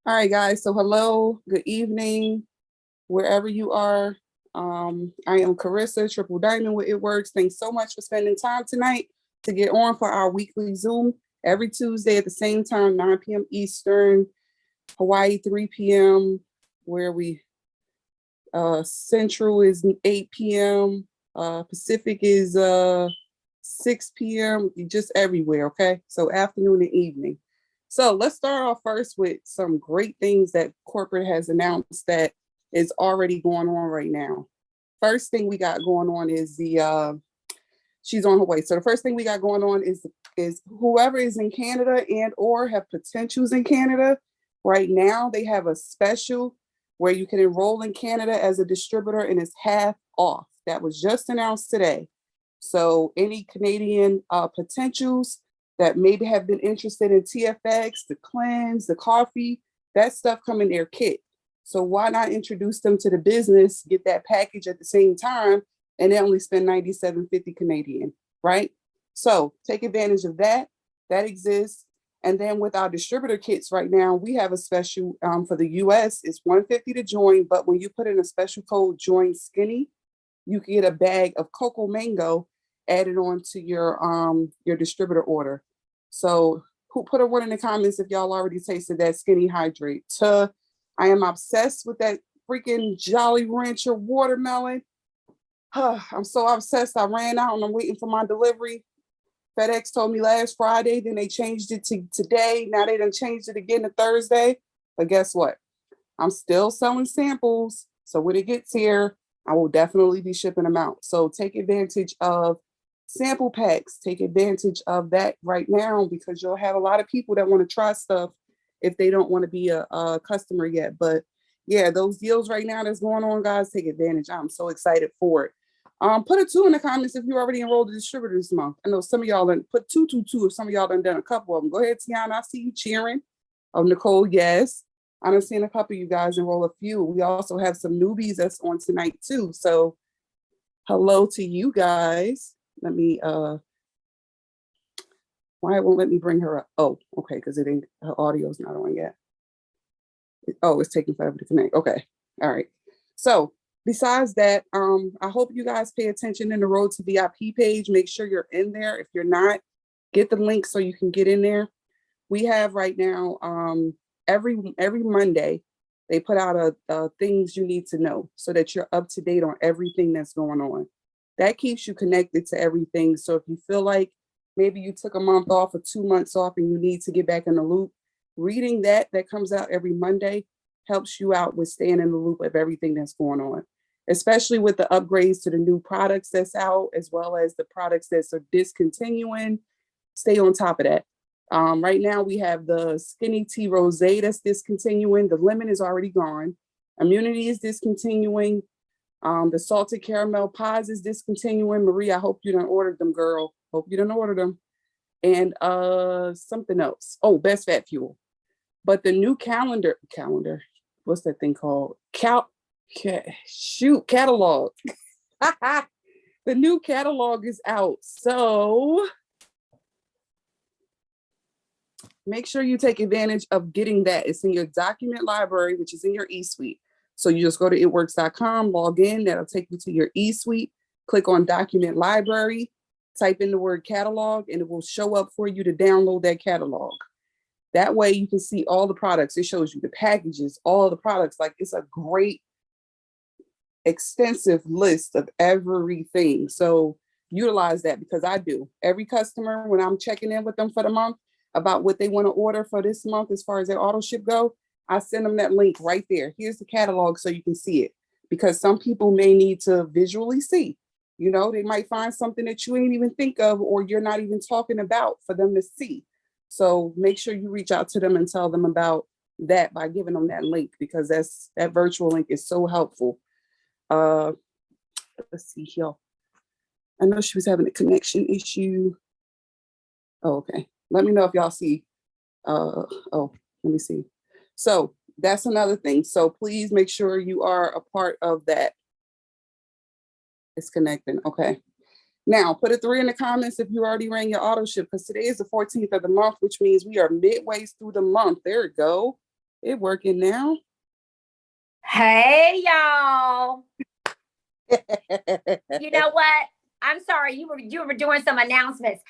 All right, guys. So hello, good evening, wherever you are. I am Carissa, Triple Diamond with It Works. Thanks so much for spending time tonight to get on for our weekly Zoom every Tuesday at the same time, 9 p.m. Eastern, Hawaii 3 p.m., where we Central is 8 p.m., Pacific is 6 p.m., just everywhere, okay? So afternoon and evening. So let's start off first with some great things that corporate has announced that is already going on right now. First thing we got going on is she's on her way. So the first thing we got going on is whoever is in Canada and or have potentials in Canada right now, they have a special where you can enroll in Canada as a distributor and it's half off. That was just announced today. So any Canadian potentials that maybe have been interested in TFX, the cleanse, the coffee, that stuff come in their kit. So why not introduce them to the business, get that package at the same time, and they only spend $97.50 Canadian, right? So take advantage of that. That exists. And then with our distributor kits right now, we have a special for the US. It's $150 to join, but when you put in a special code join skinny, you can get a bag of cocoa mango added on to your distributor order. So who put a one in the comments if y'all already tasted that skinny hydrate? I am obsessed with that freaking Jolly Rancher watermelon. I'm so obsessed. I ran out and I'm waiting for my delivery. FedEx told me last Friday, then they changed it to today. Now they done changed it again to Thursday. But guess what? I'm still selling samples. So when it gets here, I will definitely be shipping them out. So take advantage of sample packs. Take advantage of that right now because you'll have a lot of people that want to try stuff if they don't want to be a customer yet. But yeah, those deals right now that's going on, guys, take advantage. I'm so excited for it. Put a 2 in the comments if you already enrolled a distributor this month. I know some of y'all done put 2 if some of y'all done a couple of them. Go ahead, Tiana. I see you cheering. Oh, Nicole, yes. I done seen a couple of you guys enroll a few. We also have some newbies that's on tonight too. So hello to you guys. Let me, why it won't let me bring her up? Oh, okay, because it ain't, her audio's not on yet. Oh, it's taking forever to connect. Okay, all right. So besides that, I hope you guys pay attention in the Road to VIP page. Make sure you're in there. If you're not, get the link so you can get in there. We have right now, every Monday, they put out a things you need to know so that you're up to date on everything that's going on. That keeps you connected to everything. So if you feel like maybe you took a month off or 2 months off and you need to get back in the loop, reading that comes out every Monday helps you out with staying in the loop of everything that's going on, especially with the upgrades to the new products that's out, as well as the products that are discontinuing. Stay on top of that. Right now we have the Skinny Tea Rosé that's discontinuing. The lemon is already gone. Immunity is discontinuing. The salted caramel pies is discontinuing. Marie, I hope you done ordered them, girl. Hope you done ordered them. And something else. Oh, Best Fat Fuel. But the new calendar, what's that thing called? Catalog. The new catalog is out. So make sure you take advantage of getting that. It's in your document library, which is in your eSuite. So you just go to itworks.com, log in, that'll take you to your eSuite, click on document library, type in the word catalog, and it will show up for you to download that catalog. That way you can see all the products. It shows you the packages, all the products. Like it's a great, extensive list of everything. So utilize that because I do. Every customer, when I'm checking in with them for the month about what they want to order for this month as far as their auto ship go, I send them that link right there. Here's the catalog so you can see it because some people may need to visually see. You know, they might find something that you ain't even think of or you're not even talking about for them to see. So make sure you reach out to them and tell them about that by giving them that link because that virtual link is so helpful. Let's see here. I know she was having a connection issue. Oh, okay. Let me know if y'all see. Let me see. So that's another thing. So please make sure you are a part of that. It's connecting. Okay. Now put a 3 in the comments if you already ran your auto ship because today is the 14th of the month, which means we are midway through the month. There we go. It working now. Hey, y'all. You know what? I'm sorry. You were doing some announcements.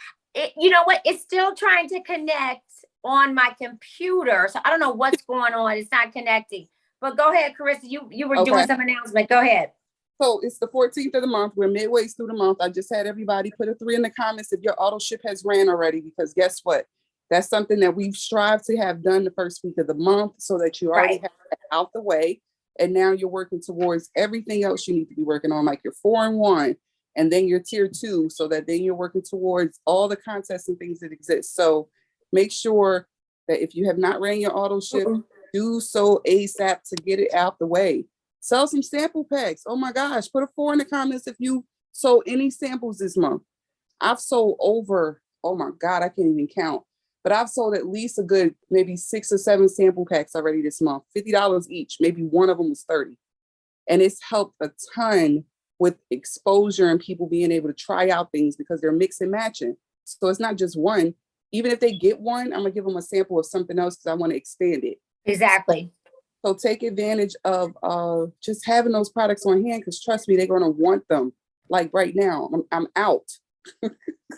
You know what? It's still trying to connect on my computer. So I don't know what's going on. It's not connecting. But go ahead, Carissa. You were doing some announcement. Go ahead. So it's the 14th of the month. We're midway through the month. I just had everybody put a 3 in the comments if your auto ship has ran already, because guess what? That's something that we've strived to have done the first week of the month so that you already have that out the way. And now you're working towards everything else you need to be working on, like your 4-in-1 and then your tier 2, so that then you're working towards all the contests and things that exist. So make sure that if you have not ran your auto ship, do so ASAP to get it out the way. Sell some sample packs. Oh my gosh, put a 4 in the comments if you sold any samples this month. I've sold over, oh my God, I can't even count. But I've sold at least a good maybe 6 or 7 sample packs already this month, $50 each. Maybe one of them was 30. And it's helped a ton with exposure and people being able to try out things because they're mix and matching. So it's not just one. Even if they get one, I'm gonna give them a sample of something else because I want to expand it. Exactly. So take advantage of just having those products on hand, because trust me, they're gonna want them. Like right now, I'm out.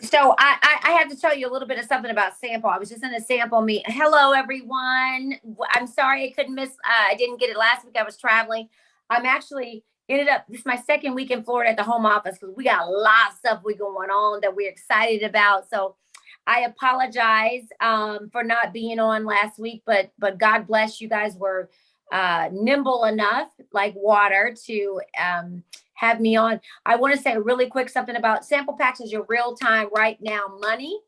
So I have to tell you a little bit of something about sample. I was just in a sample meet. Hello, everyone. I'm sorry I couldn't miss. I didn't get it last week. I was traveling. I'm actually ended up, this is my second week in Florida at the home office because we got a lot of stuff going on that we're excited about. So I apologize for not being on last week, but God bless, you guys were nimble enough like water to have me on. I want to say really quick something about sample packs is your real time right now money.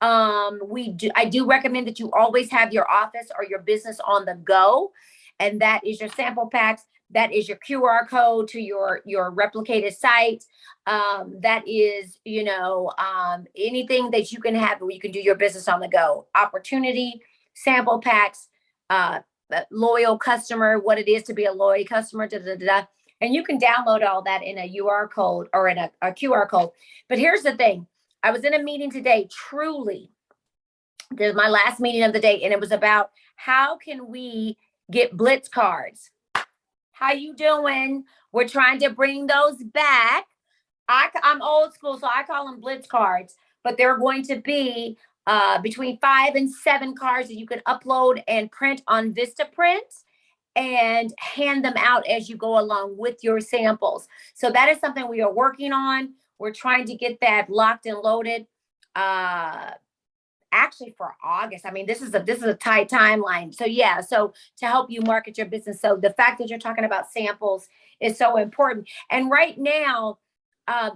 I do recommend that you always have your office or your business on the go, and that is your sample packs. That is your QR code to your replicated site. That is, anything that you can have where you can do your business on the go. Opportunity, sample packs, loyal customer, what it is to be a loyal customer, and you can download all that in a UR code or in a QR code. But here's the thing. I was in a meeting today, truly, there's my last meeting of the day, and it was about how can we get Blitz cards. How you doing? We're trying to bring those back. I'm old school, so I call them Blitz cards, but they're going to be between 5 and 7 cards that you can upload and print on Vistaprint and hand them out as you go along with your samples. So that is something we are working on. We're trying to get that locked and loaded. Actually for August. I mean, this is a tight timeline. So yeah, so to help you market your business. So the fact that you're talking about samples is so important. And right now, I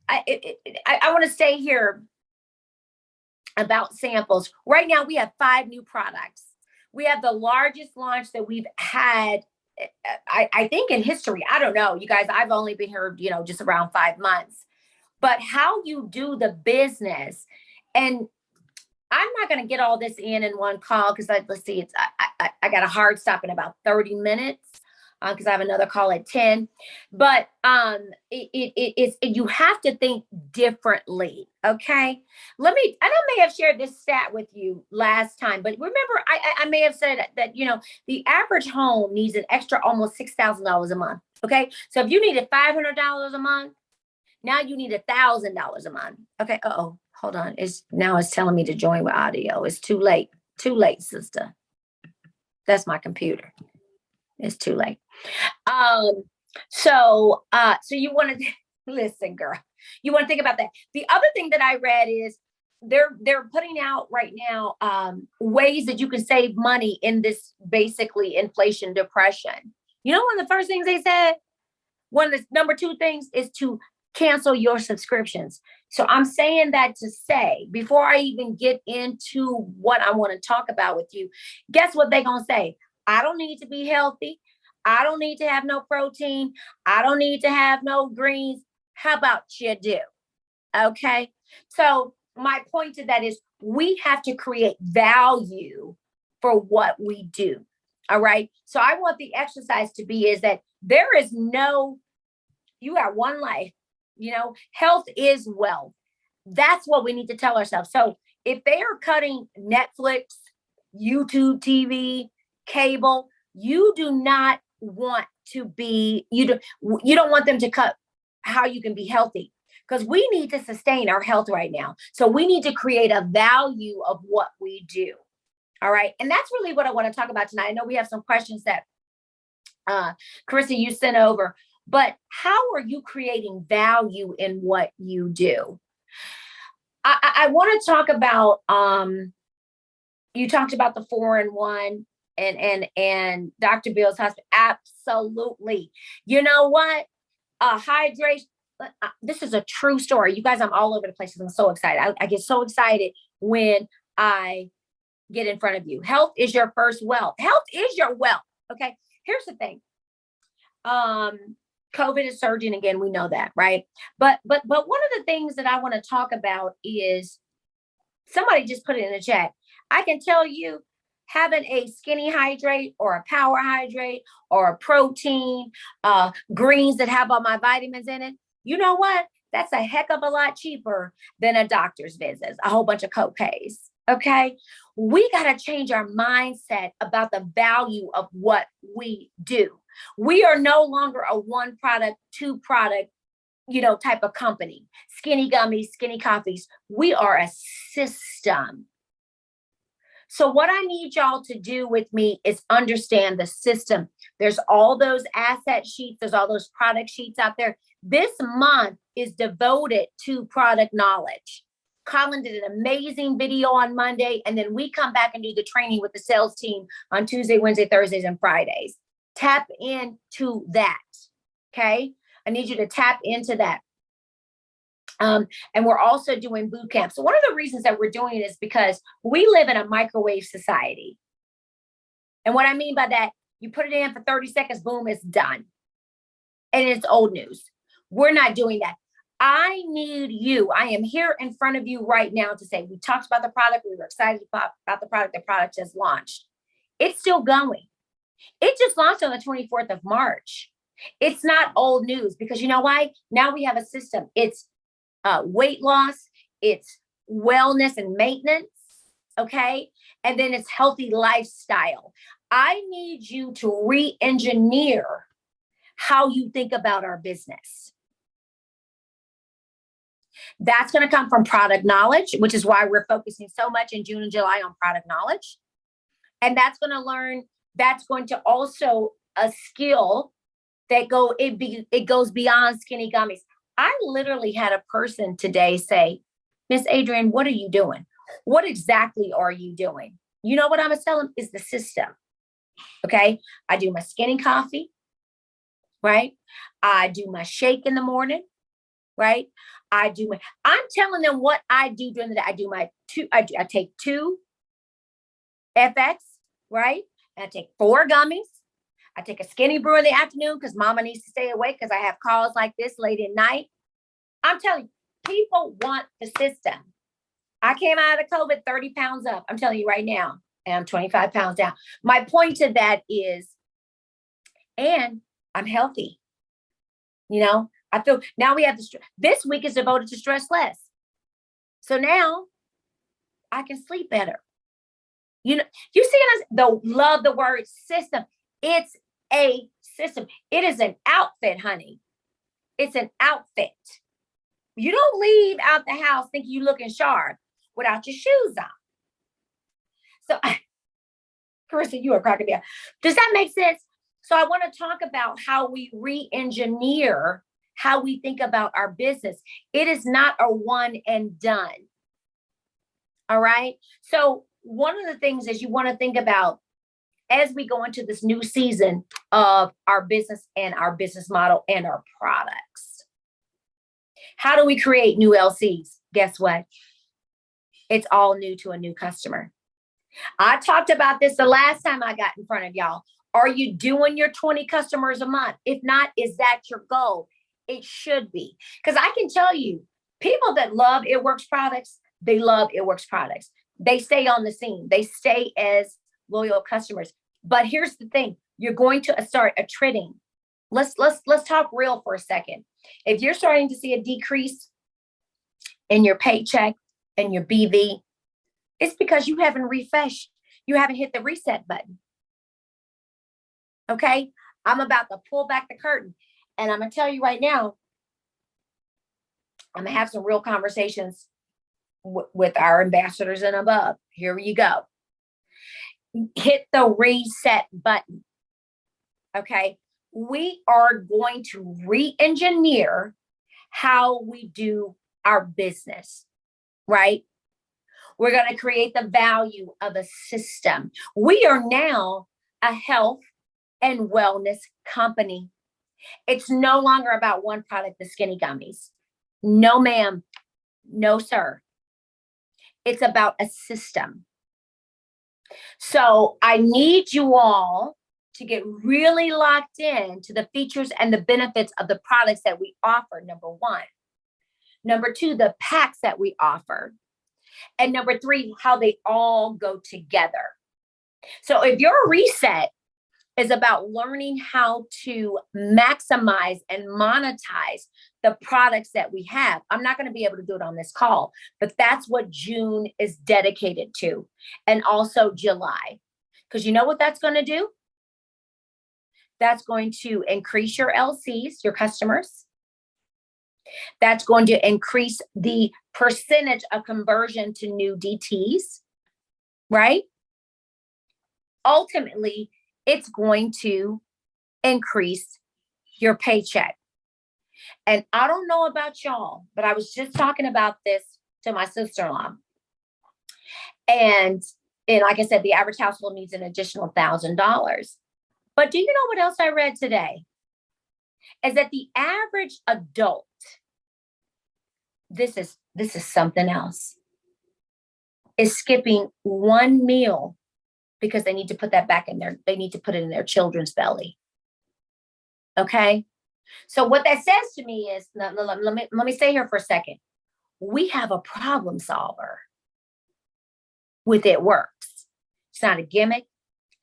want to stay here about samples. Right now, we have 5 new products. We have the largest launch that we've had, I think, in history. I don't know, you guys, I've only been here, just around 5 months. But how you do the business, and I'm not going to get all this in one call because let's see, I got a hard stop in about 30 minutes because I have another call at 10. But you have to think differently. Okay, and I may have shared this stat with you last time, but remember, I may have said that the average home needs an extra almost $6,000 a month. Okay, so if you needed $500 a month, now you need $1,000 a month. Okay. Hold on. It's telling me to join with audio. It's too late. Too late, sister. That's my computer. It's too late. So you want to listen, girl. You want to think about that. The other thing that I read is they're putting out right now ways that you can save money in this basically inflation depression. You know, one of the first things they said, one of the number 2 things is to cancel your subscriptions. So I'm saying that to say, before I even get into what I want to talk about with you, guess what they're going to say? I don't need to be healthy. I don't need to have no protein. I don't need to have no greens. How about you do? Okay. So my point to that is we have to create value for what we do. All right. So I want the exercise to be is that there is you got one life. Health is wealth. That's what we need to tell ourselves. So if they are cutting Netflix, YouTube TV, cable. You do not want to be, you don't want them to cut how you can be healthy, because we need to sustain our health right now. So we need to create a value of what we do. All right. And that's really what I want to talk about tonight. I know we have some questions that Carissa, you sent over, but how are you creating value in what you do? I want to talk about, you talked about the 4-in-1 and Dr. Bill's husband. Absolutely. You know what? Hydration. This is a true story. You guys, I'm all over the place. I'm so excited. I get so excited when I get in front of you. Health is your first wealth. Health is your wealth. Okay. Here's the thing. COVID is surging again. We know that, right? But one of the things that I want to talk about is, somebody just put it in the chat. I can tell you, having a skinny hydrate or a power hydrate or a protein, greens that have all my vitamins in it, you know what? That's a heck of a lot cheaper than a doctor's visit, a whole bunch of copays. Okay. We got to change our mindset about the value of what we do. We are no longer a one product, two product, type of company. Skinny gummies, skinny coffees. We are a system. So what I need y'all to do with me is understand the system. There's all those asset sheets. There's all those product sheets out there. This month is devoted to product knowledge. Colin did an amazing video on Monday, and then we come back and do the training with the sales team on Tuesday, Wednesday, Thursdays, and Fridays. Tap into that. Okay. I need you to tap into that. And we're also doing boot camp. So one of the reasons that we're doing it is because we live in a microwave society. And what I mean by that, you put it in for 30 seconds, boom, it's done. And it's old news. We're not doing that. I need you. I am here in front of you right now to say, we talked about the product. We were excited about the product. The product just launched. It's still going. It just launched on the 24th of March. It's not old news, because you know why? Now we have a system. It's weight loss, it's wellness and maintenance, okay? And then it's healthy lifestyle. I need you to re-engineer how you think about our business. That's going to come from product knowledge, which is why we're focusing so much in June and July on product knowledge. And that's going to also a skill that it goes beyond skinny gummies. I literally had a person today say, Miss Adrienne, what are you doing? What exactly are you doing? You know what I'm going to tell them is the system. Okay. I do my skinny coffee, right? I do my shake in the morning, right? I'm telling them what I do during the day. I do I take 2 FX, right? And I take 4 gummies. I take a skinny brew in the afternoon because mama needs to stay awake because I have calls like this late at night. I'm telling you, people want the system. I came out of COVID 30 pounds up. I'm telling you right now, and I'm 25 pounds down. My point to that is, and I'm healthy. I feel now we have this week is devoted to stress less. So now I can sleep better. You see, love the word system. It's a system. It is an outfit, honey. It's an outfit. You don't leave out the house thinking you looking sharp without your shoes on. So, Carissa, you are cracking me up. Does that make sense? So I want to talk about how we re-engineer how we think about our business. It is not a one and done. All right. So one of the things is you want to think about as we go into this new season of our business and our business model and our products. How do we create new LCs? Guess what? It's all new to a new customer. I talked about this the last time I got in front of y'all. Are you doing your 20 customers a month? If not, is that your goal? It should be. Because I can tell you, people that love It Works products, they love It Works products. They stay on the scene. They stay as loyal customers. But here's the thing. You're going to start attriting. Let's talk real for a second. If you're starting to see a decrease in your paycheck and your BV, it's because you haven't refreshed. You haven't hit the reset button. Okay. I'm about to pull back the curtain. And I'm going to tell you right now, I'm going to have some real conversations with our ambassadors and above. Here you go. Hit the reset button. Okay. We are going to re-engineer how we do our business, right? We're going to create the value of a system. We are now a health and wellness company. It's no longer about one product, the skinny gummies. No, ma'am. No, sir. It's about a system. So I need you all to get really locked in to the features and the benefits of the products that we offer, number one. Number two, the packs that we offer. And number three, how they all go together. So if your reset is about learning how to maximize and monetize the products that we have, I'm not going to be able to do it on this call, but that's what June is dedicated to. And also July. Because you know what that's going to do? That's going to increase your LCs, your customers. That's going to increase the percentage of conversion to new DTs, right? Ultimately, it's going to increase your paycheck. And I don't know about y'all, but I was just talking about this to my sister-in-law. And like I said, the average household needs an additional $1,000. But do you know what else I read today? Is that the average adult, this is something else, is skipping one meal because they need to put that back in there. They need to put it in their children's belly. Okay. So what that says to me is, let me stay here for a second. We have a problem solver with It Works. It's not a gimmick.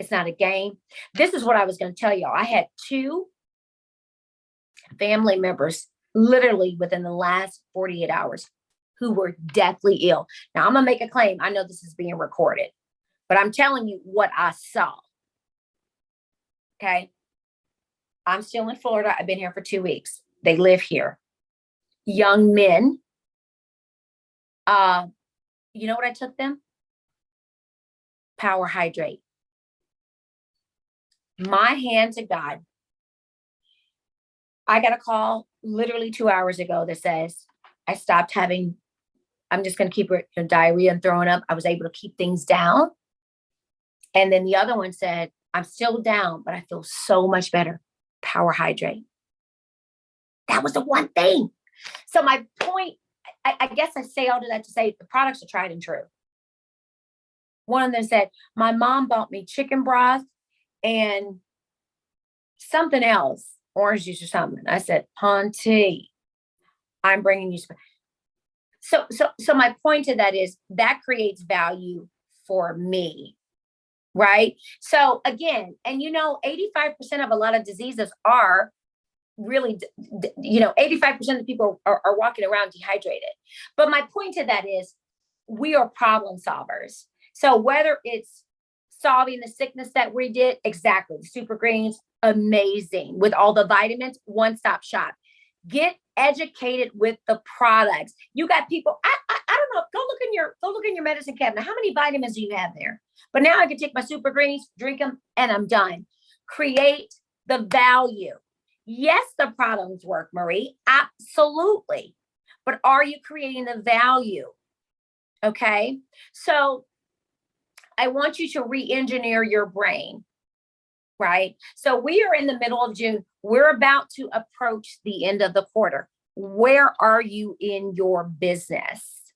It's not a game. This is what I was going to tell y'all. I had 2 family members literally within the last 48 hours who were deathly ill. Now I'm going to make a claim. I know this is being recorded, but I'm telling you what I saw. Okay. I'm still in Florida. I've been here for 2 weeks. They live here. Young men. You know what I took them? Power hydrate. My hand to God. I got a call literally 2 hours ago that says I stopped having, I'm just going to keep diarrhea and throwing up. I was able to keep things down. And then the other one said, I'm still down, but I feel so much better. Power hydrate. That was the one thing. So my point, I guess I say all of that to say the products are tried and true. One of them said, my mom bought me chicken broth and something else, orange juice or something. I said, Ponty, I'm bringing you. So my point to that is that creates value for me, right? So again, and 85% of a lot of diseases are really, 85% of people are walking around dehydrated. But my point to that is we are problem solvers. So whether it's solving the sickness that we did, exactly, the super greens, amazing. With all the vitamins, one-stop shop. Get educated with the products. You got people, I don't know, go look in your medicine cabinet. How many vitamins do you have there? But now I can take my super greens, drink them, and I'm done. Create the value. Yes, the products work, Marie. Absolutely. But are you creating the value? Okay. So I want you to re-engineer your brain, right? So we are in the middle of June. We're about to approach the end of the quarter. Where are you in your business?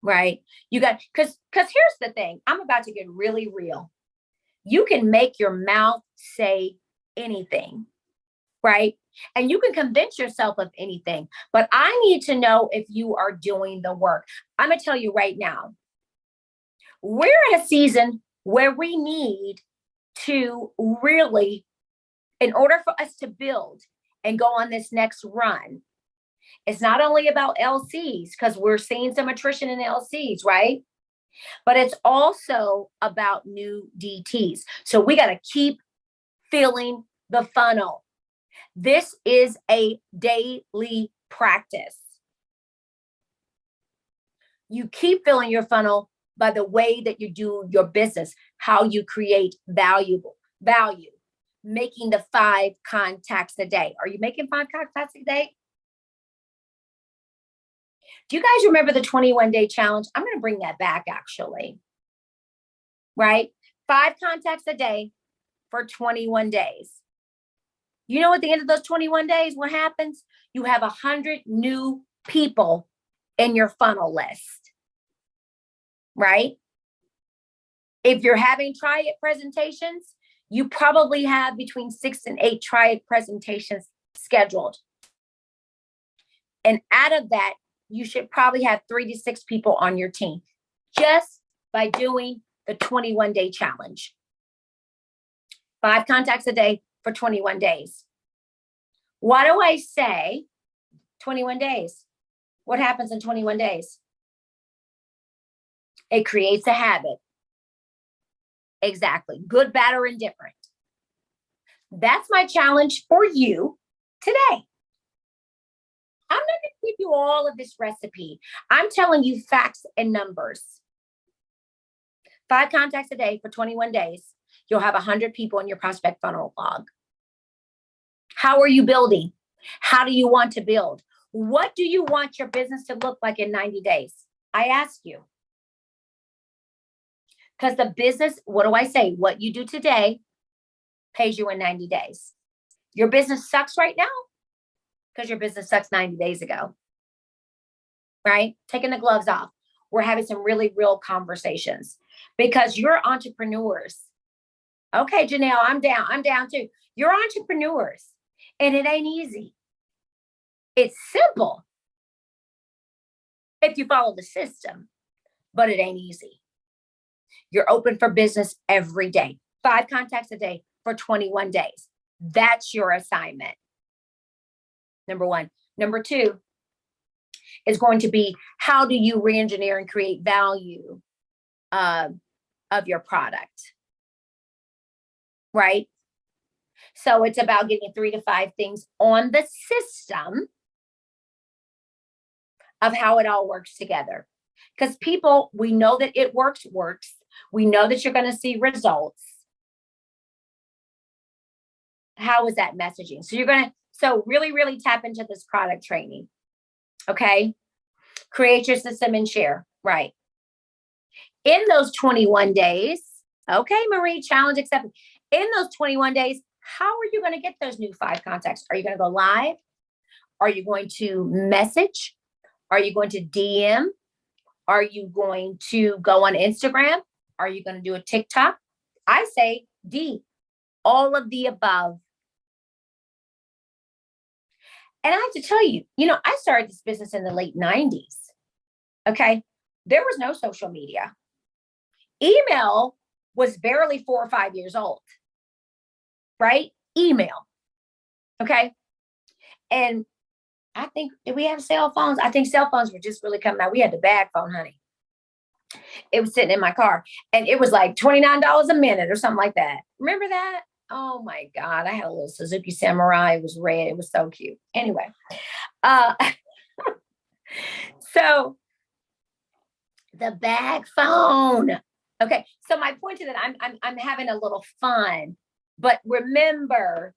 Right? You got, because here's the thing. I'm about to get really real. You can make your mouth say anything, right? And you can convince yourself of anything, but I need to know if you are doing the work. I'm going to tell you right now, we're in a season where we need to really, in order for us to build and go on this next run, it's not only about LCs, because we're seeing some attrition in LCs, right? But it's also about new DTs. So we got to keep filling the funnel. This is a daily practice. You keep filling your funnel by the way that you do your business, how you create value, making the 5 contacts a day. Are you making 5 contacts a day? Do you guys remember the 21-day challenge? I'm going to bring that back actually, right? 5 contacts a day for 21 days. You know, at the end of those 21 days, what happens? You have 100 new people in your funnel list, right? If you're having try it presentations, you probably have between 6 and 8 try it presentations scheduled. And out of that, you should probably have 3 to 6 people on your team just by doing the 21-day challenge. 5 contacts a day for 21 days. Why do I say 21 days? What happens in 21 days? It creates a habit. Exactly. Good, bad, or indifferent. That's my challenge for you today. I'm not going to give you all of this recipe. I'm telling you facts and numbers. 5 contacts a day for 21 days. You'll have 100 people in your prospect funnel log. How are you building? How do you want to build? What do you want your business to look like in 90 days? I ask you. Because the business, what do I say? What you do today pays you in 90 days. Your business sucks right now because your business sucks 90 days ago, right? Taking the gloves off. We're having some really real conversations because you're entrepreneurs. Okay, Janelle, I'm down too. You're entrepreneurs and it ain't easy. It's simple if you follow the system, but it ain't easy. You're open for business every day, 5 contacts a day for 21 days. That's your assignment. Number 1. Number 2 is going to be, how do you re-engineer and create value of your product? Right? So it's about getting 3 to 5 things on the system of how it all works together. Because people, we know that it works. We know that you're going to see results. How is that messaging? So really, really tap into this product training. Okay. Create your system and share. Right. In those 21 days, okay, Marie, challenge accepted. In those 21 days, how are you going to get those new 5 contacts? Are you going to go live? Are you going to message? Are you going to DM? Are you going to go on Instagram? Are you going to do a TikTok? I say D, all of the above. And I have to tell you, I started this business in the late 90s. Okay. There was no social media. Email was barely 4 or 5 years old, right? Email. Okay. And I think, did we have cell phones? I think cell phones were just really coming out. We had the bag phone, honey. It was sitting in my car and it was like $29 a minute or something like that. Remember that? Oh my God. I had a little Suzuki Samurai. It was red. It was so cute. Anyway. So the bag phone. Okay. So my point is that I'm having a little fun, but remember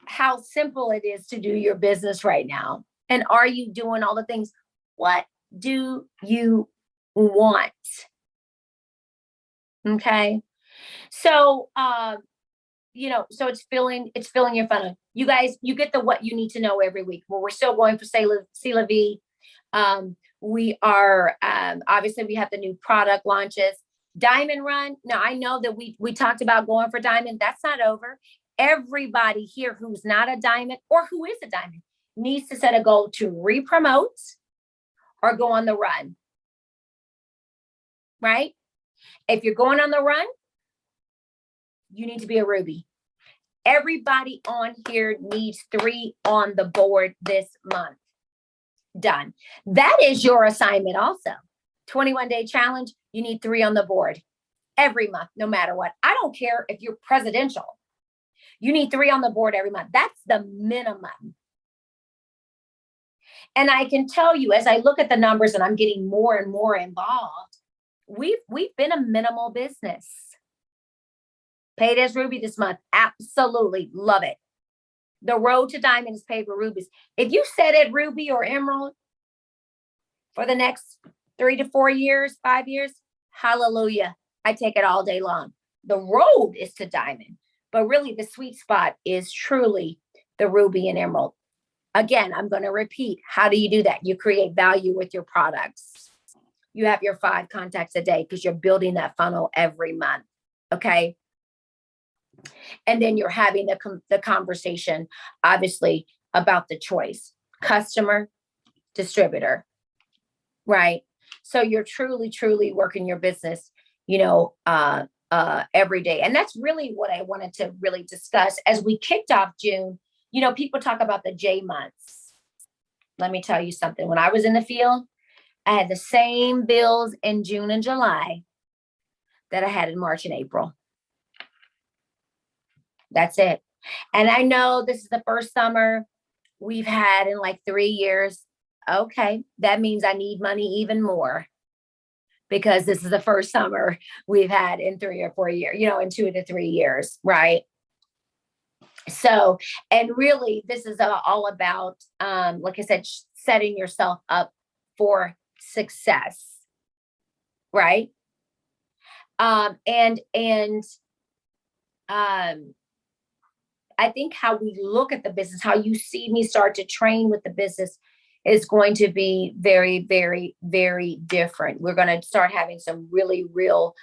how simple it is to do your business right now. And are you doing all the things? What do you want? Okay. So, so it's filling your funnel. You guys, you get the what you need to know every week. Well, we're still going for C'est La Vie. We are, obviously we have the new product launches. Diamond Run. Now I know that we talked about going for diamond. That's not over. Everybody here who's not a diamond or who is a diamond needs to set a goal to re-promote or go on the run. Right? If you're going on the run, you need to be a Ruby. Everybody on here needs 3 on the board this month. Done. That is your assignment also. 21-day challenge. You need 3 on the board every month, no matter what. I don't care if you're presidential. You need 3 on the board every month. That's the minimum. And I can tell you, as I look at the numbers and I'm getting more and more involved, we've been a minimal business. Paid as Ruby this month. Absolutely love it. The road to diamond is paved with rubies. If you set it Ruby or Emerald for the next 3 to 4 years, 5 years, hallelujah. I take it all day long. The road is to diamond, but really the sweet spot is truly the Ruby and Emerald. Again, I'm going to repeat. How do you do that? You create value with your products. You have your 5 contacts a day because you're building that funnel every month. Okay. And then you're having the conversation, obviously, about the choice, customer, distributor, right? So you're truly, truly working your business, every day. And that's really what I wanted to really discuss as we kicked off June. People talk about the J months. Let me tell you something. When I was in the field, I had the same bills in June and July that I had in March and April. That's it. And I know this is the first summer we've had in like 3 years. Okay. That means I need money even more because this is the first summer we've had in 3 or 4 years, in 2 to 3 years. Right. So, and really this is all about, like I said, setting yourself up for success. Right. I think how we look at the business, how you see me start to train with the business is going to be very, very, very different. We're going to start having some really real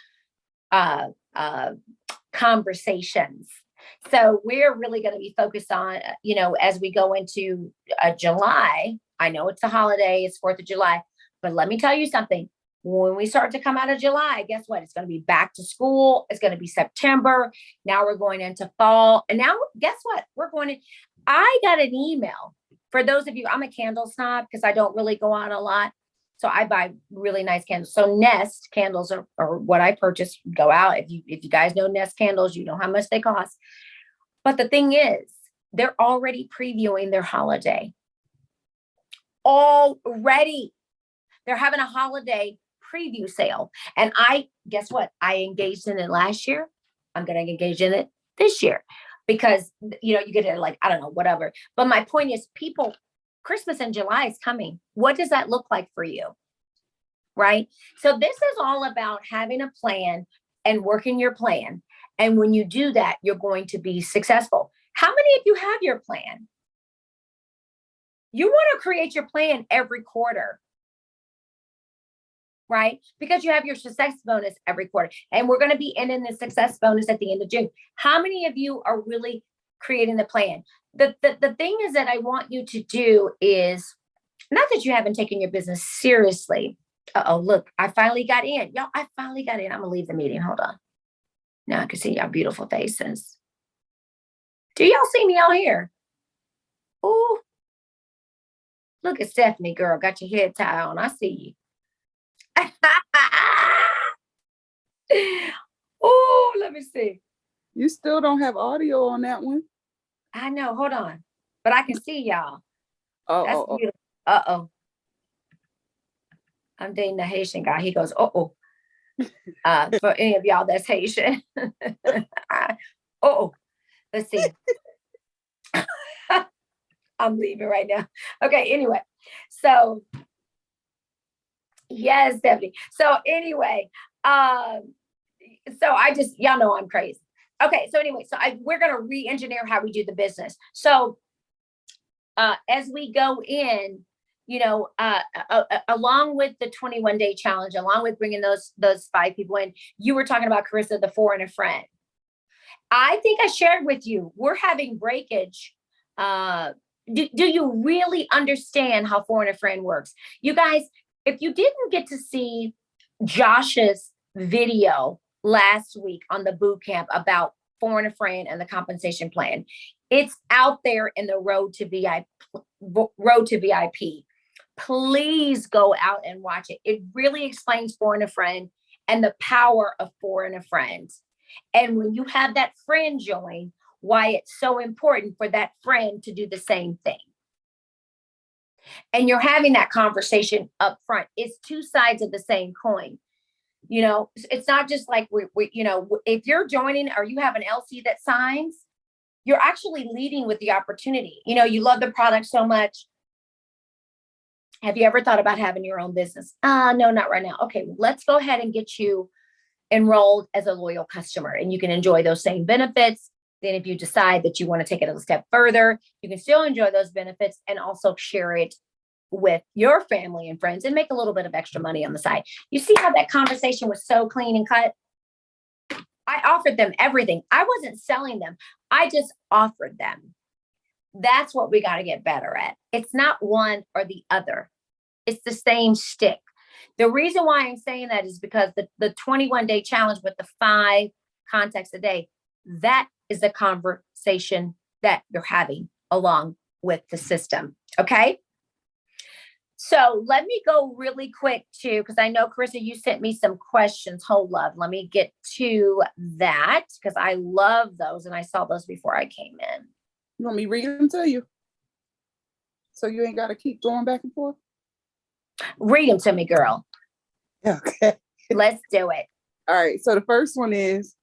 conversations. So we're really going to be focused on, as we go into July. I know it's a holiday, it's 4th of July, but let me tell you something. When we start to come out of July, guess what? It's going to be back to school. It's going to be September. Now we're going into fall. And now guess what? I got an email. For those of you, I'm a candle snob because I don't really go out a lot. So I buy really nice candles. So Nest candles are what I purchase, go out. If you guys know Nest candles, you know how much they cost. But the thing is, they're already previewing their holiday. Already. They're having a holiday preview sale. And guess what? I engaged in it last year. I'm going to engage in it this year because, you get it like, I don't know, whatever. But my point is Christmas in July is coming. What does that look like for you? Right? So this is all about having a plan and working your plan. And when you do that, you're going to be successful. How many of you have your plan? You want to create your plan every quarter. Right? Because you have your success bonus every quarter. And we're going to be ending the success bonus at the end of June. How many of you are really creating the plan? The thing is that I want you to do is, not that you haven't taken your business seriously. Look, I finally got in. Y'all, I finally got in. I'm going to leave the meeting. Hold on. Now I can see y'all beautiful faces. Do y'all see me out here? Oh, look at Stephanie, girl. Got your head tie on. I see you. Oh, let me see. You still don't have audio on that one. I know. Hold on. But I can see y'all. That's beautiful. Uh-oh. I'm dating a Haitian guy. He goes, uh-oh. For any of y'all that's Haitian. Let's see. I'm leaving right now. Okay, anyway. So yes, Stephanie. So anyway, y'all know I'm crazy. Okay, so anyway, we're going to re-engineer how we do the business. So as we go in, along with the 21-day challenge, along with bringing those 5 people in, you were talking about, Carissa, the 4 and a friend. I think I shared with you, we're having breakage. Do you really understand how 4 and a friend works? You guys, if you didn't get to see Josh's video last week on the boot camp about 4 and a friend and the compensation plan, it's out there in the road to VIP. Please go out and watch it. It really explains 4 and a friend and the power of 4 and a friend. And when you have that friend join, why it's so important for that friend to do the same thing. And you're having that conversation up front. It's two sides of the same coin. You know, it's not just like you know, if you're joining or you have an LC that signs, you're actually leading with the opportunity. You know, you love the product so much. Have you ever thought about having your own business? No, not right now. Okay, let's go ahead and get you enrolled as a loyal customer, and you can enjoy those same benefits. Then if you decide that you want to take it a step further, you can still enjoy those benefits and also share it with your family and friends and make a little bit of extra money on the side. You see how that conversation was so clean and cut? I offered them everything. I wasn't selling them. I just offered them. That's what we got to get better at. It's not one or the other. It's the same stick. The reason why I'm saying that is because the 21-day challenge with the 5 contacts a day, that is the conversation that you're having along with the system. Okay. So let me go really quick too, because I know, Carissa, you sent me some questions. Hold love. Let me get to that because I love those. And I saw those before I came in. You want me to read them to you? So you ain't got to keep going back and forth? Read them to me, girl. Okay. Let's do it. All right. So the first one is,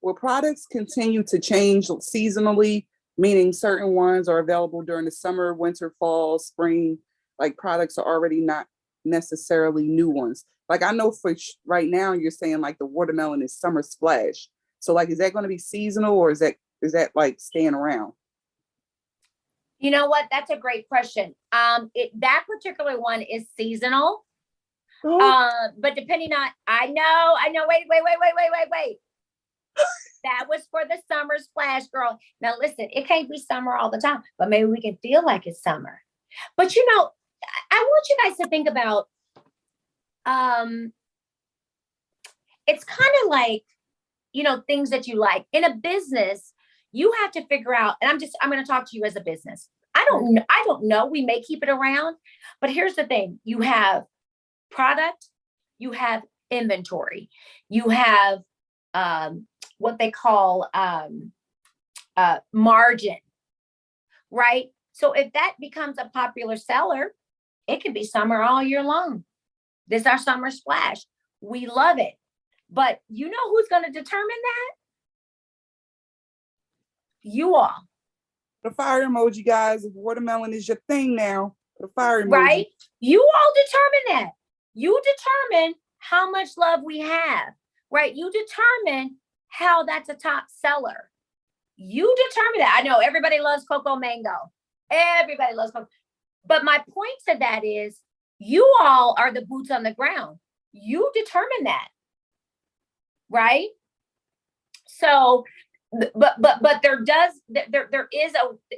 will products continue to change seasonally, meaning certain ones are available during the summer, winter, fall, spring? Like products are already not necessarily new ones. Like I know for right now, you're saying like the watermelon is summer splash. So like, is that going to be seasonal or is that like staying around? You know what? That's a great question. That particular one is seasonal. But depending on, I know, wait. That was for the summer splash, girl. Now listen, it can't be summer all the time, but maybe we can feel like it's summer. But you know, I want you guys to think about, it's kind of like, you know, things that you like in a business, you have to figure out, and I'm going to talk to you as a business. I don't know. We may keep it around, but here's the thing. You have product, you have inventory, you have, what they call, margin, right? So if that becomes a popular seller, it can be summer all year long. This is our summer splash. We love it. But you know who's going to determine that? You all. The fire emoji, guys. If watermelon is your thing now, the fire emoji. Right? You all determine that. You determine how much love we have, right? You determine how that's a top seller. You determine that. I know everybody loves Cocoa Mango. Everybody loves Cocoa. But my point to that is you all are the boots on the ground. You determine that, right? So, but there is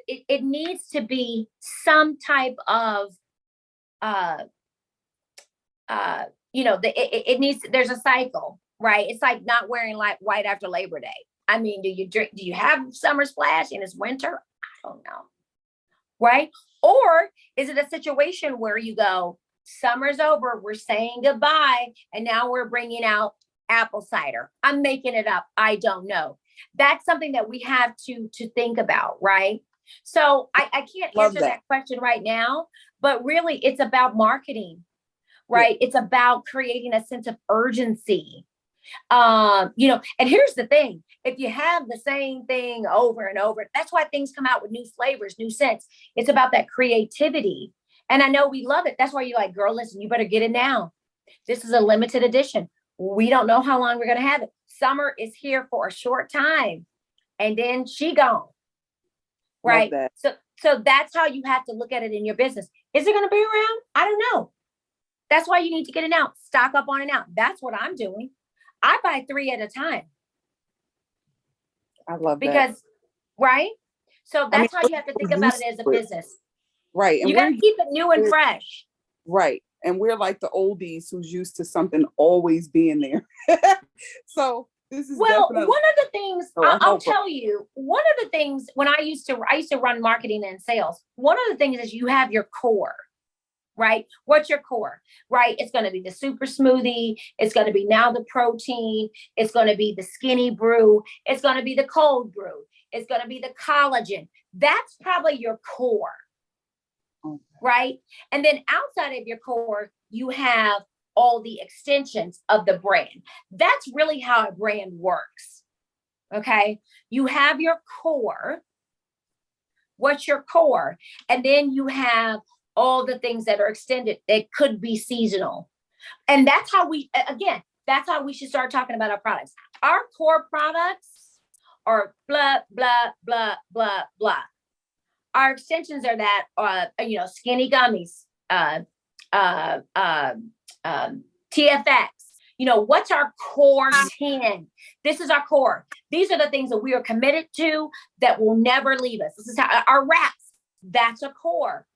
it needs to be some type of, you know, it needs, there's a cycle, right? It's like not wearing like white after Labor Day. I mean, do you have summer splash and it's winter? I don't know. Right? Or is it a situation where you go, summer's over, we're saying goodbye, and now we're bringing out apple cider? I'm making it up. I don't know. That's something that we have to think about, right? So I can't answer that question right now, but really it's about marketing, right? Yeah. It's about creating a sense of urgency. You know, and here's the thing, if you have the same thing over and over, that's why things come out with new flavors, new scents. It's about that creativity. And I know we love it. That's why you're like, girl, listen, you better get it now. This is a limited edition. We don't know how long we're going to have it. Summer is here for a short time and then she gone. Right. So that's how you have to look at it in your business. Is it going to be around? I don't know. That's why you need to get it now. Stock up on it now. That's what I'm doing. I buy 3 at a time. I love that. Because, right? So that's how you have to think about it as a business. Right. And you got to keep it new and fresh. Right. And we're like the oldies who's used to something always being there. So this is one of the things, I'll tell you, one of the things when I used to run marketing and sales, one of the things is you have your core. Right? What's your core? Right? It's going to be the super smoothie. It's going to be now the protein. It's going to be the skinny brew. It's going to be the cold brew. It's going to be the collagen. That's probably your core, right? And then outside of your core, you have all the extensions of the brand. That's really how a brand works. Okay. You have your core. What's your core? And then you have all the things that are extended that could be seasonal. And that's how that's how we should start talking about our products. Our core products are blah, blah, blah, blah, blah. Our extensions are that, skinny gummies, TFX. What's our core 10? This is our core. These are the things that we are committed to that will never leave us. This is how our wraps, that's a core.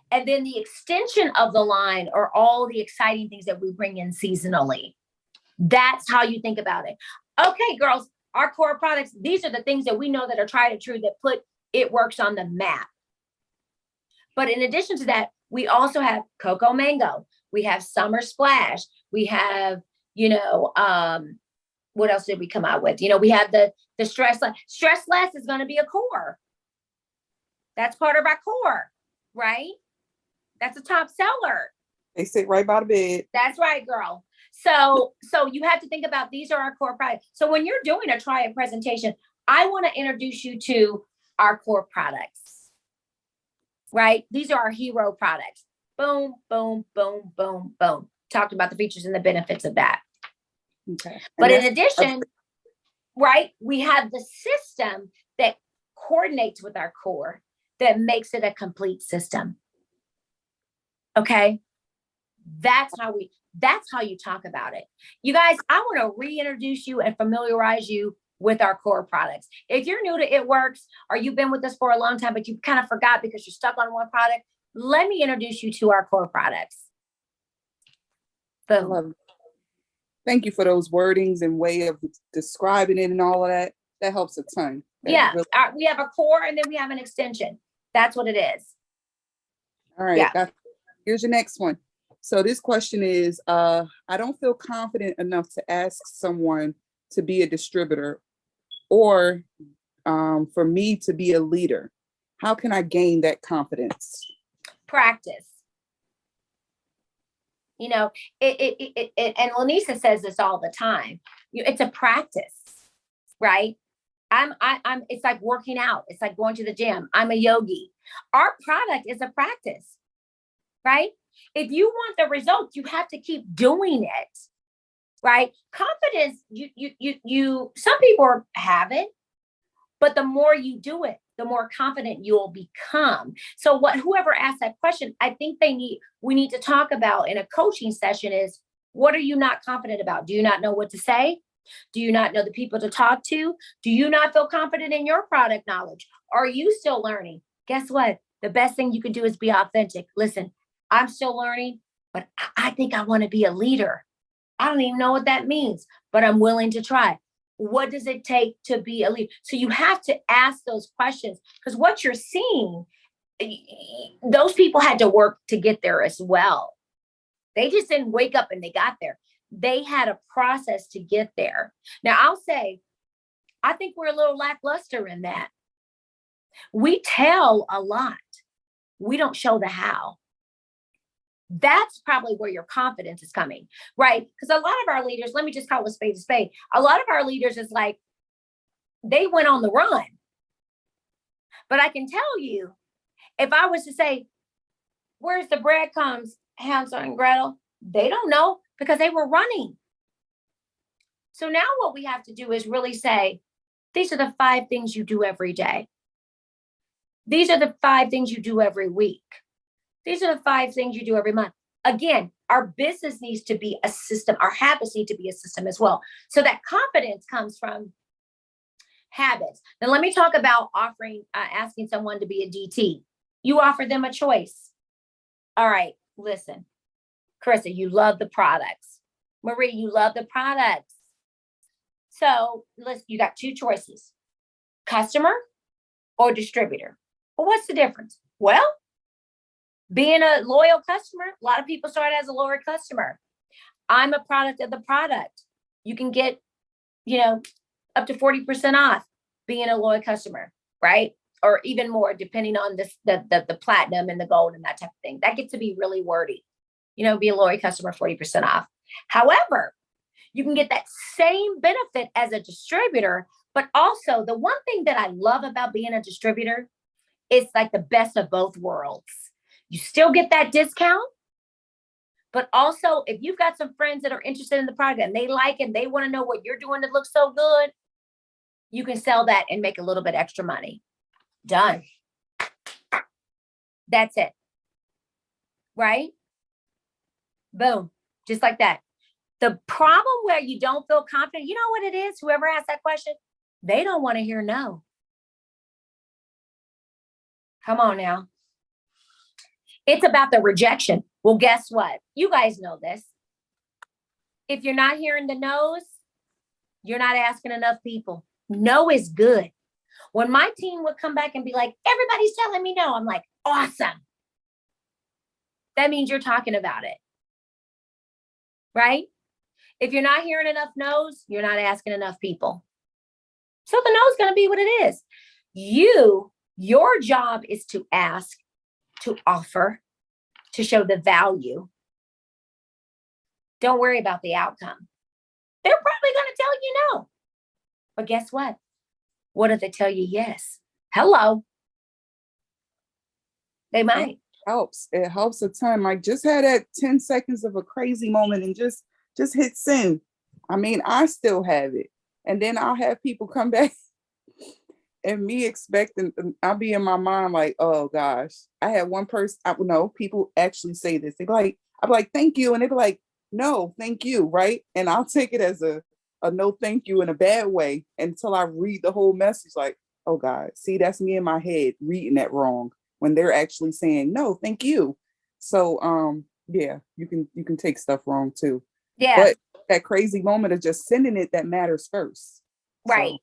And then the extension of the line are all the exciting things that we bring in seasonally. That's how you think about it. Okay, girls, our core products, these are the things that we know that are tried and true that put It Works on the map. But in addition to that, we also have Cocoa Mango. We have Summer Splash. We have, what else did we come out with? We have the Stress Less. Stress Less is going to be a core. That's part of our core, right? That's a top seller. They sit right by the bed. That's right, girl. So you have to think about, these are our core products. So when you're doing a try it presentation, I want to introduce you to our core products, right? These are our hero products. Boom, boom, boom, boom, boom. Talked about the features and the benefits of that. Okay. But in addition, right, we have the system that coordinates with our core that makes it a complete system. Okay. That's how you talk about it. You guys, I want to reintroduce you and familiarize you with our core products. If you're new to It Works, or you've been with us for a long time, but you kind of forgot because you're stuck on one product, let me introduce you to our core products. Boom. Thank you for those wordings and way of describing it and all of that. That helps a ton. We have a core and then we have an extension. That's what it is. All right. Yeah. Here's your next one. So this question is, I don't feel confident enough to ask someone to be a distributor or for me to be a leader. How can I gain that confidence? Practice. And Lanisa says this all the time. It's a practice, right? It's like working out. It's like going to the gym. I'm a yogi. Our product is a practice, right? If you want the results, you have to keep doing it, right? Confidence, some people have it, but the more you do it, the more confident you'll become. So whoever asked that question, I think we need to talk about in a coaching session is, what are you not confident about? Do you not know what to say? Do you not know the people to talk to? Do you not feel confident in your product knowledge? Are you still learning? Guess what? The best thing you can do is be authentic. Listen, I'm still learning, but I think I want to be a leader. I don't even know what that means, but I'm willing to try. What does it take to be a leader? So you have to ask those questions, because what you're seeing, those people had to work to get there as well. They just didn't wake up and they got there. They had a process to get there. Now, I'll say, I think we're a little lackluster in that. We tell a lot. We don't show the how. That's probably where your confidence is coming, right? Because a lot of our leaders, let me just call a spade a spade. A lot of our leaders is like, they went on the run. But I can tell you, if I was to say, where's the breadcrumbs, Hansel and Gretel? They don't know because they were running. So now what we have to do is really say, these are the 5 things you do every day. These are the 5 things you do every week. These are the 5 things you do every month. Again, our business needs to be a system. Our habits need to be a system as well. So that confidence comes from habits. Now, let me talk about asking someone to be a DT. You offer them a choice. All right, listen. Carissa, you love the products. Marie, you love the products. So listen, you got 2 choices, customer or distributor. Well, what's the difference? Well, being a loyal customer, a lot of people start as a loyal customer. I'm a product of the product. You can get, up to 40% off. being a loyal customer, right? Or even more, depending on the platinum and the gold and that type of thing. That gets to be really wordy. Be a loyal customer, 40% off. However, you can get that same benefit as a distributor, but also the one thing that I love about being a distributor, it's like the best of both worlds. You still get that discount, but also if you've got some friends that are interested in the product and they like it, and they want to know what you're doing that looks so good, you can sell that and make a little bit extra money. Done. That's it. Right? Boom. Just like that. The problem where you don't feel confident, you know what it is? Whoever asked that question, they don't want to hear no. Come on now. It's about the rejection. Well, guess what? You guys know this. If you're not hearing the no's, you're not asking enough people. No is good. When my team would come back and be like, everybody's telling me no, I'm like, awesome. That means you're talking about it. Right? If you're not hearing enough no's, you're not asking enough people. So the no's going to be what it is. Your job is to ask, to offer, to show the value. Don't worry about the outcome. They're probably going to tell you no. But guess what? What if they tell you yes? Hello. They might. It helps a ton. Like, just had that 10 seconds of a crazy moment and just hit send. I mean, I still have it. And then I'll have people come back and me expecting, I'll be in my mind like, oh gosh. I had one person, people actually say this. I'll be like, thank you. And they be like, no, thank you. Right. And I'll take it as a no thank you in a bad way until I read the whole message. Like, oh God, see, that's me in my head reading that wrong when they're actually saying no, thank you. So yeah, you can take stuff wrong too. Yeah. But that crazy moment of just sending it, that matters first. Right. So.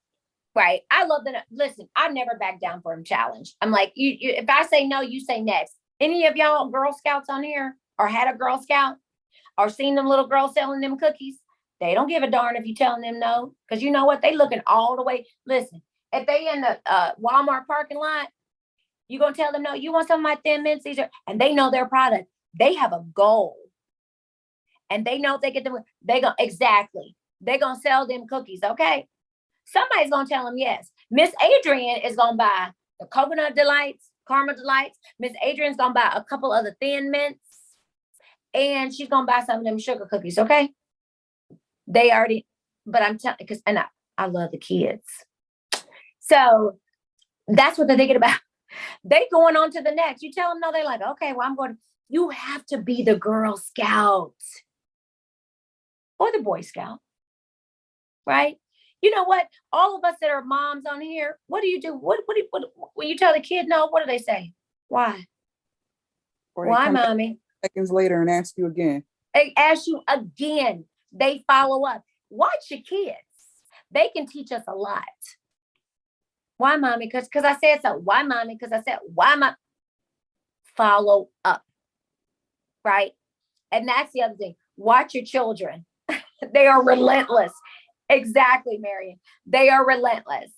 Right. I love that. Listen, I never back down from a challenge. I'm like, you if I say no, you say next. Any of y'all Girl Scouts on here or had a Girl Scout or seen them little girls selling them cookies? They don't give a darn if you telling them no. Because you know what? They looking all the way. Listen, if they in the Walmart parking lot, you going to tell them no, you want some of my Thin Mints? And they know their product. They have a goal. And they know if they get them, they're going to sell them cookies, okay? Somebody's going to tell them yes. Miss Adrienne is going to buy the Coconut Delights, Caramel Delights. Miss Adrienne's going to buy a couple of the Thin Mints. And she's going to buy some of them sugar cookies, okay? They already, but I'm telling, I love the kids. So that's what they're thinking about. They going on to the next. You tell them no, they're like, okay, well, I'm going. You have to be the Girl Scout or the Boy Scout, right? You know what? All of us that are moms on here, what do you do? What when you tell the kid no? What do they say? Why? Or why, mommy? Seconds later and ask you again. They ask you again. They follow up. Watch your kids. They can teach us a lot. Why, mommy? Because I said so. Why, mommy? Because I said, why, mom? Follow up. Right? And that's the other thing. Watch your children. They are relentless. Exactly, Marion. They are relentless.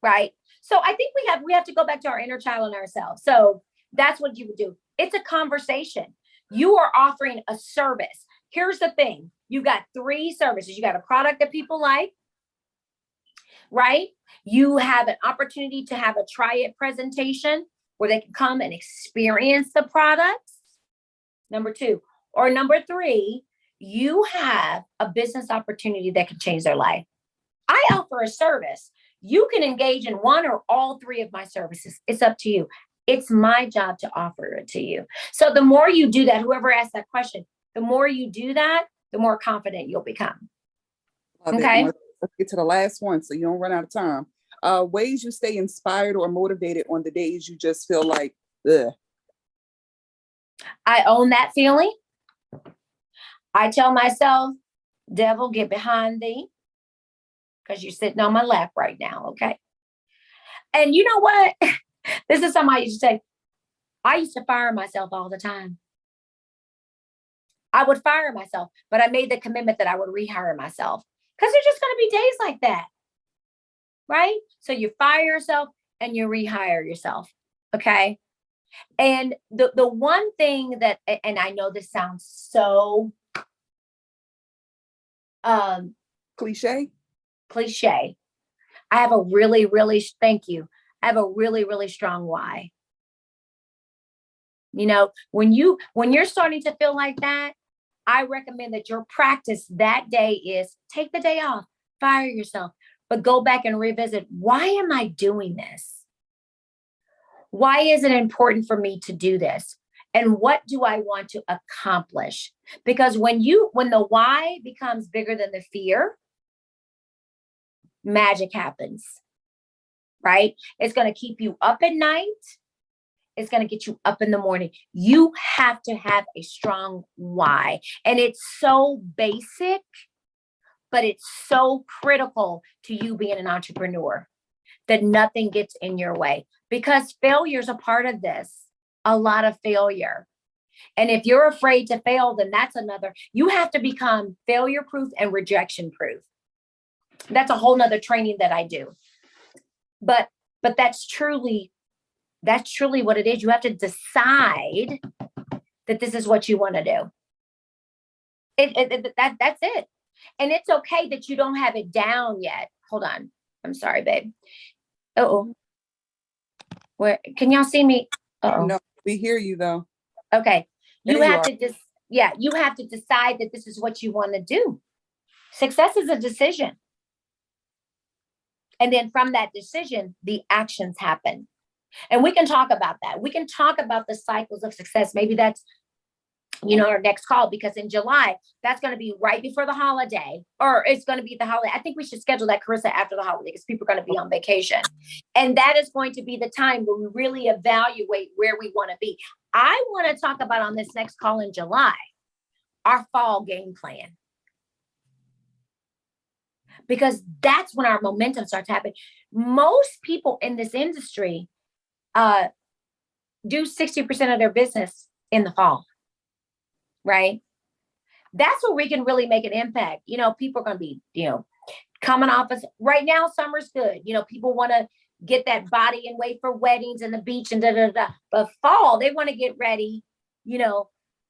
Right? So I think we have to go back to our inner child and ourselves. So that's what you would do. It's a conversation. You are offering a service. Here's the thing. You got 3 services. You got a product that people like, right? You have an opportunity to have a try it presentation where they can come and experience the products. Number 2. Or number 3, you have a business opportunity that can change their life. I offer a service. You can engage in one or all 3 of my services. It's up to you. It's my job to offer it to you. So the more you do that, whoever asked that question, the more you do that, the more confident you'll become. Love okay. Let's get to the last one so you don't run out of time. Ways you stay inspired or motivated on the days you just feel like, ugh. I own that feeling. I tell myself, devil, get behind thee, because you're sitting on my lap right now, okay? And you know what? This is something I used to say. I used to fire myself all the time. I would fire myself, but I made the commitment that I would rehire myself because there's just going to be days like that. right? So you fire yourself and you rehire yourself. Okay. And the one thing that, and I know this sounds so um Cliche. cliche. I have a really, really, thank you. I have a really, really strong why. You know, when you're starting to feel like that, I recommend that your practice that day is take the day off, fire yourself, but go back and revisit, why am I doing this? Why is it important for me to do this? And what do I want to accomplish? Because when the why becomes bigger than the fear, magic happens, right? It's going to keep you up at night. It's going to get you up in the morning. You have to have a strong why. And it's so basic, but it's so critical to you being an entrepreneur that nothing gets in your way, because failure is a part of this, a lot of failure. And if you're afraid to fail, then that's another, you have to become failure proof and rejection proof. That's a whole nother training that I do. But that's truly what it is. You have to decide that this is what you want to do. That's it. And it's okay that you don't have it down yet. Hold on. I'm sorry, babe. Oh, where can y'all see me? Oh, No, we hear you though. okay. There You you have are. to you have to decide that this is what you want to do. Success is a decision. And then from that decision, the actions happen. And we can talk about that. We can talk about the cycles of success. Maybe that's, our next call, because in July, that's going to be right before the holiday, or it's going to be the holiday. I think we should schedule that, Carissa, after the holiday, because people are going to be on vacation. And that is going to be the time where we really evaluate where we want to be. I want to talk about on this next call in July, our fall game plan. Because that's when our momentum starts happening. Most people in this industry do 60% of their business in the fall, right? That's where we can really make an impact. People are going to be, coming off us right now. Summer's good. People want to get that body in weight for weddings and the beach and But fall, they want to get ready,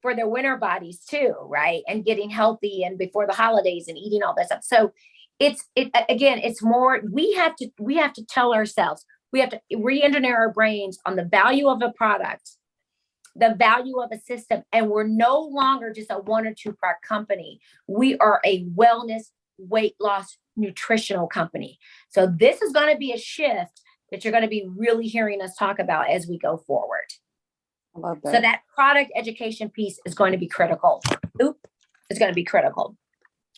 for their winter bodies too, right? And getting healthy and before the holidays and eating all that stuff. So it's more, we have to tell ourselves, we have to re-engineer our brains on the value of a product, the value of a system. And we're no longer just a 1 or 2 product company. We are a wellness, weight loss, nutritional company. So this is going to be a shift that you're going to be really hearing us talk about as we go forward. I love that. So that product education piece is going to be critical. It's going to be critical.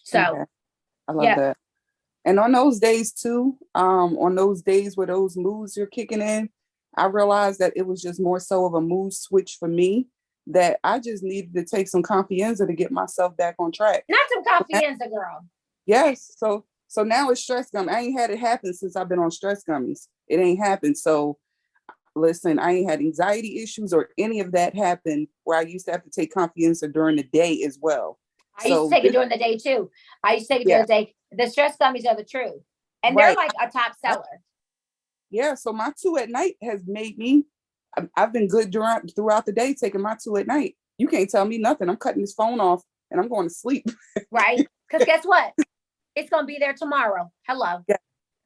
So okay. I love that. And on those days too, on those days where those moods are kicking in, I realized that it was just more so of a mood switch for me, that I just needed to take some confianza to get myself back on track. Not some confianza, girl. Yes. So now it's stress gummy. I ain't had it happen since I've been on stress gummies. It ain't happened. So listen, I ain't had anxiety issues or any of that happen where I used to have to take confianza during the day as well. I used to take it during the day too. I used to take it during the day. The stress gummies are the truth. And they're like a top seller. Yeah. So my 2 at night has made me, I've been good throughout the day taking my 2 at night. You can't tell me nothing. I'm cutting this phone off and I'm going to sleep. Right. Because guess what? It's going to be there tomorrow. Hello. Yeah.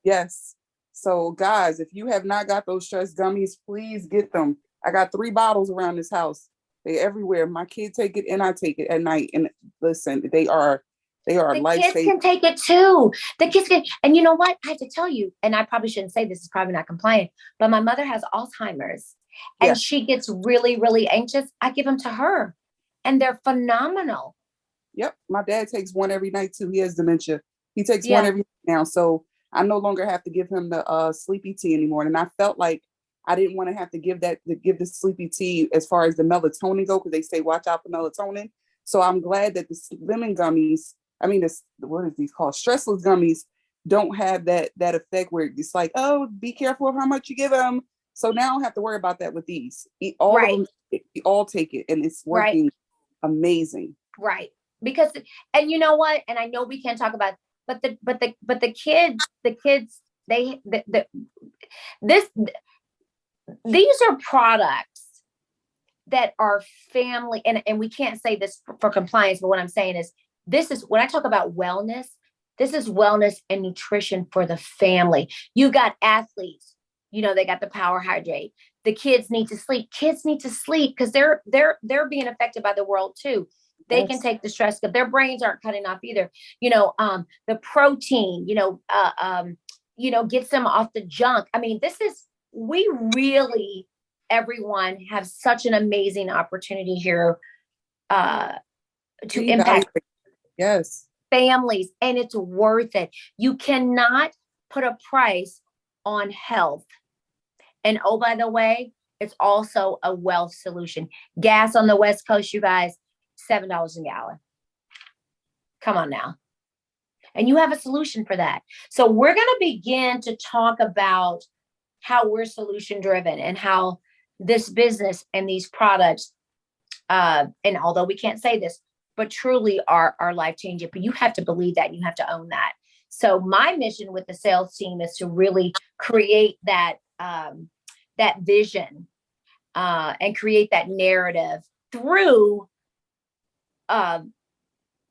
Yes. So guys, if you have not got those stress gummies, please get them. I got 3 bottles around this house. They're everywhere. My kids take it and I take it at night. And listen, they are the kids can take it too. The kids can, and you know what? I have to tell you, and I probably shouldn't say this, is probably not compliant, but my mother has Alzheimer's and she gets really, really anxious. I give them to her and they're phenomenal. Yep. My dad takes one every night too. He has dementia. He takes one every night now. So I no longer have to give him the sleepy tea anymore. And I felt like I didn't want to have to give the sleepy tea as far as the melatonin go, because they say watch out for melatonin. So I'm glad that the lemon gummies, what is these called? Stressless gummies don't have that effect where it's like, oh, be careful of how much you give them. So now I don't have to worry about that with these. All of them, we all take it, and it's working amazing. Right. Because, and you know what? And I know we can't talk about, but the kids, this, these are products that are family, and we can't say this for compliance, but what I'm saying is, this is when I talk about wellness, this is wellness and nutrition for the family. You got athletes, they got the power hydrate. The kids need to sleep. Kids need to sleep because they're being affected by the world too. They can take the stress because their brains aren't cutting off either. The protein, gets them off the junk. I mean, we really, everyone have such an amazing opportunity here to impact families, and it's worth it. You cannot put a price on health. And oh, by the way, it's also a wealth solution. Gas on the West Coast, you guys, $7 a gallon. Come on now. And you have a solution for that. So we're going to begin to talk about how we're solution driven and how this business and these products, and although we can't say this, but truly are life changing. But you have to believe that, and you have to own that. So my mission with the sales team is to really create that vision and create that narrative through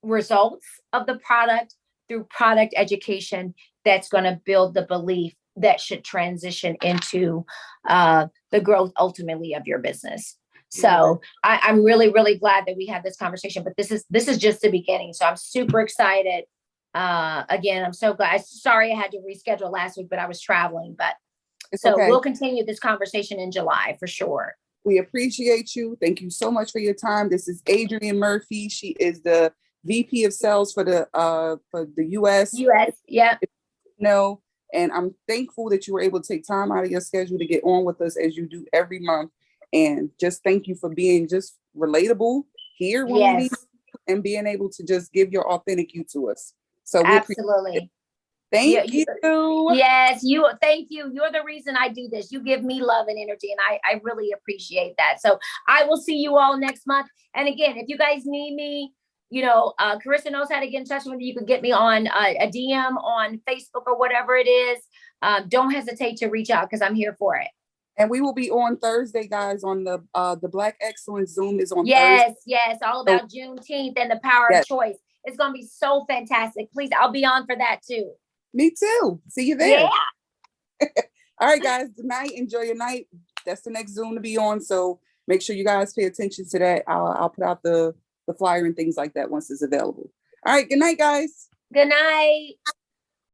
results of the product, through product education that's going to build the belief that should transition into the growth ultimately of your business. So I'm really, really glad that we had this conversation, but this is just the beginning. So I'm super excited. Again, I'm so glad. Sorry I had to reschedule last week, but I was traveling, but we'll continue this conversation in July for sure. We appreciate you. Thank you so much for your time. This is Adrienne Murphy. She is the VP of Sales for the US. Yeah. And I'm thankful that you were able to take time out of your schedule to get on with us as you do every month. And just thank you for being just relatable here when we need, and being able to just give your authentic you to us. So absolutely. Thank you. Yes, thank you. You're the reason I do this. You give me love and energy, and I really appreciate that. So I will see you all next month. And again, if you guys need me, Carissa knows how to get in touch with you. You can get me on a DM on Facebook or whatever it is. Don't hesitate to reach out because I'm here for it. And we will be on Thursday, guys, on the Black Excellence Zoom is on Thursday. Yes, all about Juneteenth and the power of choice. It's going to be so fantastic. Please, I'll be on for that too. Me too. See you there. Yeah. All right, guys. Good night. Enjoy your night. That's the next Zoom to be on. So make sure you guys pay attention to that. I'll put out the flyer and things like that once it's available. All right. Good night, guys. Good night.